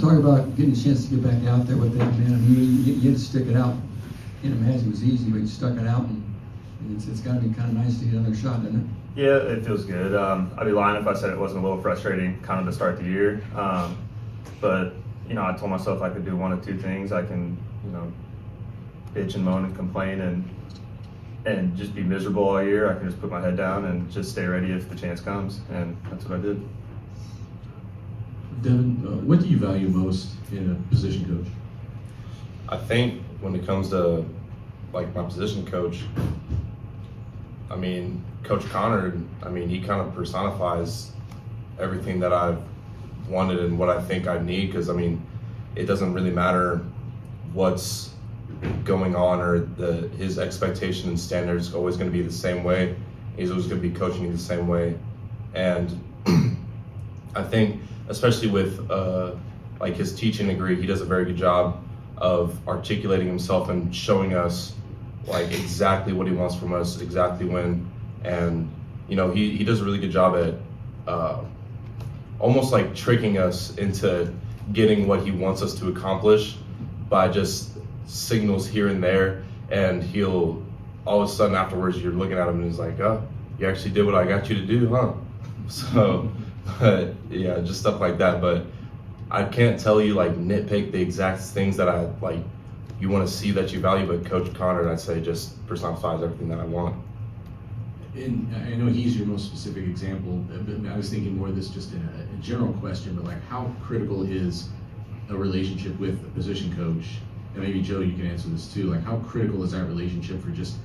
talk about getting a chance to get back out there with that, man. I mean, you had to stick it out. Can't imagine it was easy, but you stuck it out, and it's got to be kind of nice to get another shot, doesn't it? Yeah, it feels good. I'd be lying if I said it wasn't a little frustrating kind of to start the year. But, you know, I told myself I could do one of two things. I can, you know, bitch and moan and complain and just be miserable all year. I can just put my head down and just stay ready if the chance comes, and that's what I did. Devin, what do you value most in a position coach? I think when it comes to like my position coach, I mean, Coach Connor, I mean, he kind of personifies everything that I've wanted and what I think I need, because I mean, it doesn't really matter what's going on or his expectation and standards always going to be the same way. He's always going to be coaching you the same way. And I think especially with like his teaching degree, he does a very good job of articulating himself and showing us like exactly what he wants from us, exactly when. And you know, he does a really good job at almost like tricking us into getting what he wants us to accomplish by just signals here and there. And he'll all of a sudden afterwards you're looking at him and he's like, oh, you actually did what I got you to do, huh? So but yeah, just stuff like that. But I can't tell you like nitpick the exact things that I like you want to see that you value, but Coach Connor, I'd say, just personifies everything that I want. And I know he's your most specific example, but I was thinking more of this just in a general question, but like how critical is a relationship with a position coach? And maybe Joe, you can answer this too. Like how critical is that relationship for just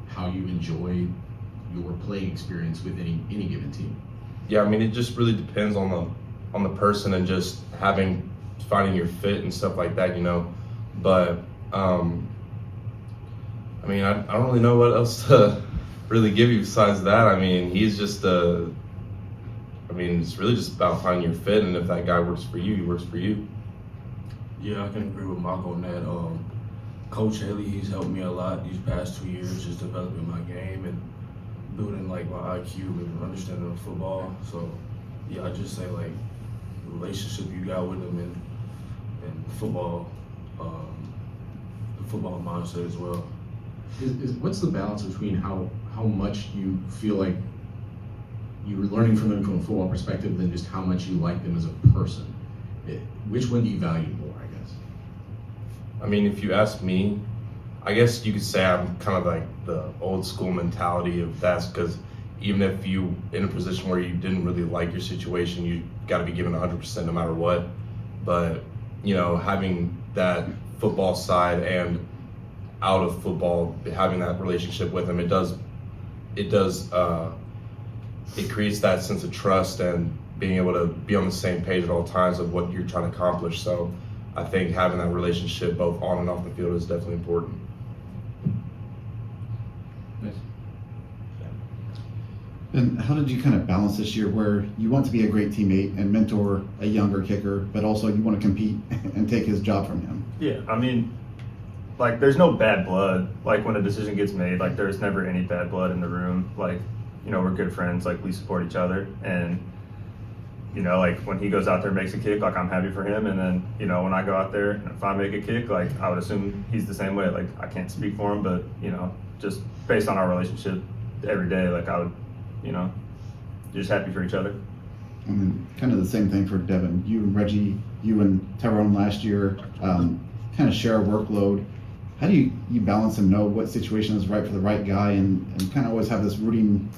how you enjoy your playing experience with any given team? Yeah, I mean, it just really depends on the person and just finding your fit and stuff like that, you know. But I mean, I don't really know what else to really give you besides that. I mean, he's just I mean, it's really just about finding your fit, and if that guy works for you, he works for you. Yeah, I can agree with Mako on that. Coach Haley, he's helped me a lot these past 2 years, just developing my game and building like my IQ and understanding of football. So yeah, I just say like the relationship you got with him and football, the football mindset as well. What's the balance between how much you feel like you were learning from them from a football perspective than just how much you like them as a person? Which one do you value more, I guess? I mean, if you ask me, I guess you could say I'm kind of like the old school mentality of that's because even if you in a position where you didn't really like your situation, you got to be given 100% no matter what. But you know, having that football side and out of football, having that relationship with him, it creates that sense of trust and being able to be on the same page at all times of what you're trying to accomplish. So I think having that relationship both on and off the field is definitely important. Nice. And how did you kind of balance this year where you want to be a great teammate and mentor a younger kicker, but also you want to compete and take his job from him? Yeah, I mean, like there's no bad blood. Like when a decision gets made, like there's never any bad blood in the room. Like, you know, we're good friends, like we support each other. And, you know, like when he goes out there and makes a kick, like I'm happy for him. And then, you know, when I go out there and if I make a kick, like I would assume he's the same way. Like I can't speak for him, but, you know, just based on our relationship every day, like I would, you know, just happy for each other. And then kind of the same thing for Devin. You and Reggie, you and Tyrone last year kind of share a workload. How do you balance and know what situation is right for the right guy and kind of always have this rooting,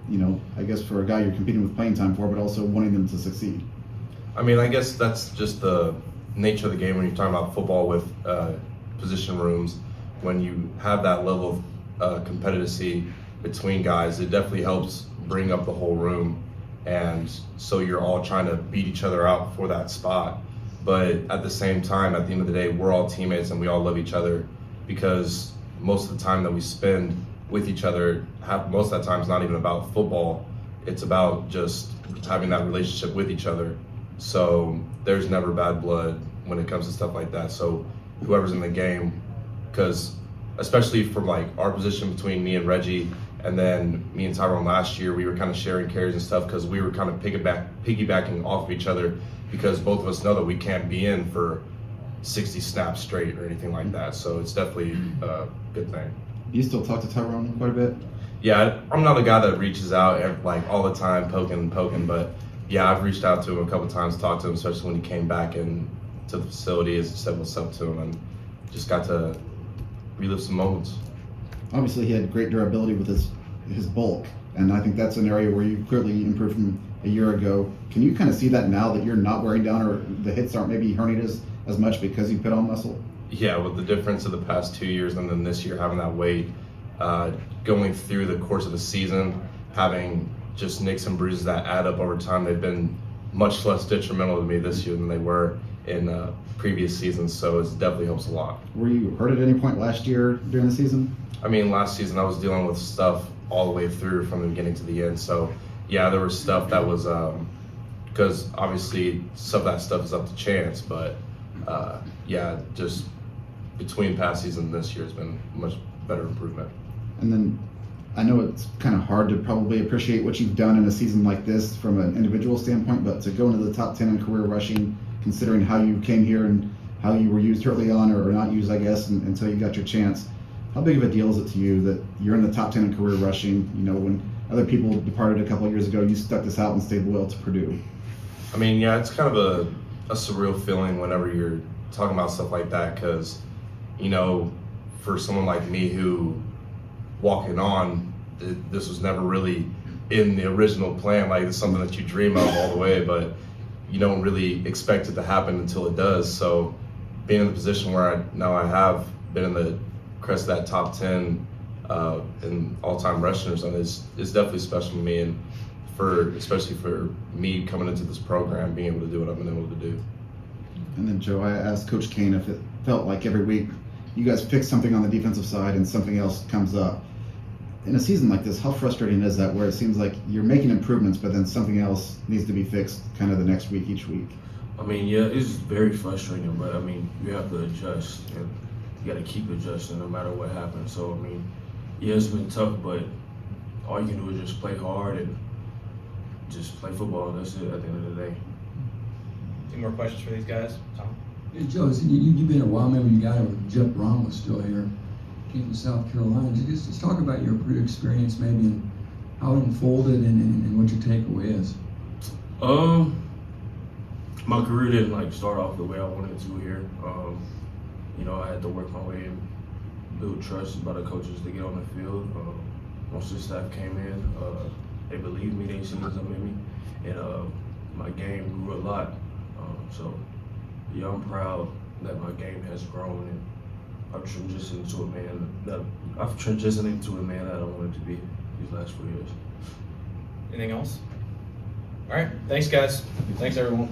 you know, I guess for a guy you're competing with playing time for, but also wanting them to succeed? I mean, I guess that's just the nature of the game when you're talking about football with position rooms. When you have that level of competitive between guys, it definitely helps bring up the whole room. And so you're all trying to beat each other out for that spot. But at the same time, at the end of the day, we're all teammates and we all love each other, because most of the time that we spend with each other, most of that time is not even about football. It's about just having that relationship with each other. So there's never bad blood when it comes to stuff like that. So whoever's in the game, because especially from like our position between me and Reggie, And then me and Tyrone last year, we were kind of sharing carries and stuff because we were kind of piggybacking off of each other because both of us know that we can't be in for 60 snaps straight or anything like that. So it's definitely a good thing. Do you still talk to Tyrone quite a bit? Yeah, I'm not a guy that reaches out like all the time, poking, but yeah, I've reached out to him a couple times, talked to him, especially when he came back in to the facility, as said what's up to him, and just got to relive some moments. Obviously, he had great durability with his bulk, and I think that's an area where you clearly improved from a year ago. Can you kind of see that now that you're not wearing down, or the hits aren't maybe hurting as much because you put on muscle? Yeah, with the difference of the past 2 years and then this year having that weight, going through the course of the season, having just nicks and bruises that add up over time, they've been much less detrimental to me this year than they were in previous seasons, so it definitely helps a lot. Were you hurt at any point last year during the season? I mean, last season I was dealing with stuff all the way through from the beginning to the end, so yeah, there was stuff that was, because obviously some of that stuff is up to chance, but yeah, just between past season and this year has been much better improvement. And then I know it's kind of hard to probably appreciate what you've done in a season like this from an individual standpoint, but to go into the top 10 in career rushing, considering how you came here and how you were used early on, or not used, I guess, until you got your chance, how big of a deal is it to you that you're in the top 10 in career rushing? You know, when other people departed a couple of years ago, you stuck this out and stayed loyal to Purdue. I mean, yeah, it's kind of a surreal feeling whenever you're talking about stuff like that, because, you know, for someone like me who walking on, this was never really in the original plan. Like, it's something that you dream of all the way, but you don't really expect it to happen until it does. So being in the position where I have been in the crest of that top 10 in all-time rushing or something is definitely special to me, and especially for me coming into this program, being able to do what I've been able to do. And then, Joe, I asked Coach Kane if it felt like every week you guys fix something on the defensive side and something else comes up. In a season like this, how frustrating is that, where it seems like you're making improvements, but then something else needs to be fixed kind of the next week, each week? I mean, yeah, it's very frustrating, but I mean, you have to adjust, and you got to keep adjusting no matter what happens. So, I mean, yeah, it's been tough, but all you can do is just play hard and just play football, and that's it at the end of the day. Any more questions for these guys? Tom? Hey, Joe, you've been a while. Maybe you got it when Jeff Braun was still here, came from South Carolina. Just talk about your Purdue experience, maybe, and how it unfolded, and what your takeaway is. My career didn't start off the way I wanted to here. You know, I had to work my way and build trust by the coaches to get on the field. Once the staff came in, they believed me, they seen something in me, and my game grew a lot. So, yeah, I'm proud that my game has grown, and I've transitioned into a man that I wanted to be these last 4 years. Anything else? All right. Thanks, guys. Thanks, everyone.